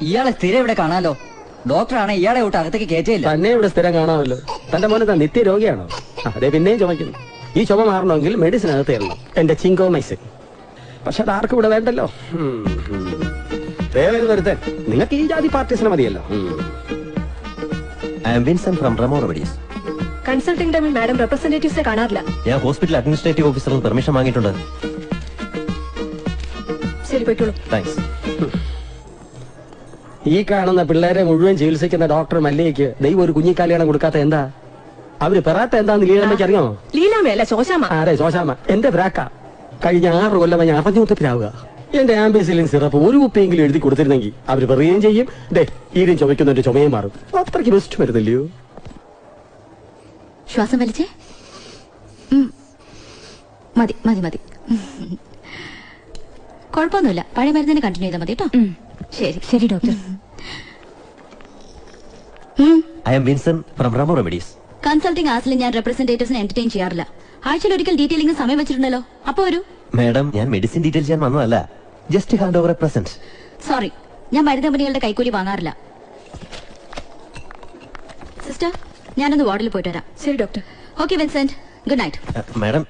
ഇയാളെ സ്ഥിരം ഇവിടെ കാണാലോ. ഡോക്ടറാണ് ഇയാളെ വിട്ട് അകത്തേക്ക് കയറ്റിയില്ല. തന്നെ ഇവിടെ സ്ഥിരം കാണാമല്ലോ. തന്റെ മോനെ നിത്യ രോഗിയാണോ? അതെ, പിന്നെയും ചുമക്കുന്നു. ഈ ചുമ മാറണമെങ്കിൽ മെഡിസിൻ അകത്ത് തരണം, എന്റെ ചിങ്കോമൈസിൻ. പക്ഷെ അത് ആർക്കും ഇവിടെ വേണ്ടല്ലോ. വരുത്തൻ നിങ്ങൾക്ക് ഈ ജാതി പാർട്ടീസിനെ മതിയല്ലോ. കൺസൾട്ടിംഗ് ടൈമിൽ മാഡം റെപ്രസെന്റേറ്റീവ്സിനെ കാണാറില്ല. ഞാൻ ഹോസ്പിറ്റൽ അഡ്മിനിസ്ട്രേറ്റീവ് ഓഫീസറിൽ പെർമിഷൻ വാങ്ങിയിട്ടുണ്ട്. ശരി, പോയിക്കോളൂ. താങ്ക്സ്. ഈ കാണുന്ന പിള്ളേരെ മുഴുവൻ ചികിത്സിക്കുന്ന ഡോക്ടർ മല്ലികയ്ക്ക് ദൈവം ഒരു കുഞ്ഞിക്കാലിയാണ് കൊടുക്കാത്ത എന്താ? അവര് പെറാത്ത എന്താന്ന് ലീലാമ്മയ്ക്ക് അറിയാമോ? ലീലാമ്മയല്ല, ശോശാമ്മ. അതെ, ശോശാമ്മ. എന്റെ ബ്രാക്ക കഴിഞ്ഞ 6 കൊല്ലം ഞാൻ അറിഞ്ഞുത്തപ്പിലാവുക. എന്റെ ആംബിസിലിൻ സിറപ്പ് ഒരു കുപ്പിയെങ്കിലും എഴുതി കൊടുത്തിരുന്നെങ്കിൽ അവര് പറയുകയും ചെയ്യും, ദേ ഈരും ചുമയ്ക്കുന്നതിന്റെ ചുമയും മാറും. അത്രയ്ക്ക് ബെസ്റ്റ് വരുന്നില്ലയോ? ശ്വാസം വലിച്ചേ. മതി മതി മതി, കുഴപ്പമൊന്നുമില്ല. പഴയ മരുന്നിനെ കണ്ടിന്യൂ ചെയ്താൽ മതി കേട്ടോ. ശരി ശരി doctor. I am Vincent from Ramo remedies. Consulting ആസിൽ ഞാൻ റെപ്രസെന്റേറ്റീവ്സിനെ എന്റർടൈൻ ചെയ്യാറില്ല. ആഴ്ചയിൽ ഒരിക്കൽ ഡീറ്റെയിലിംഗ് സമയം വെച്ചിട്ടുണ്ടല്ലോ. അപ്പൊ ഒരു മാഡം, ഞാൻ മെഡിസിൻ ഡീറ്റെയിൽ ചെയ്യാൻ വന്നതല്ല, just hand over A present. Sorry, ഞാൻ മരുന്ന് കമ്പനികളുടെ കൈക്കൂലി വാങ്ങാറില്ല. സിസ്റ്റർ, ഞാനൊന്ന് വാർഡിൽ പോയിട്ട് വരാം. ശരി doctor. Okay Vincent, good night. Madam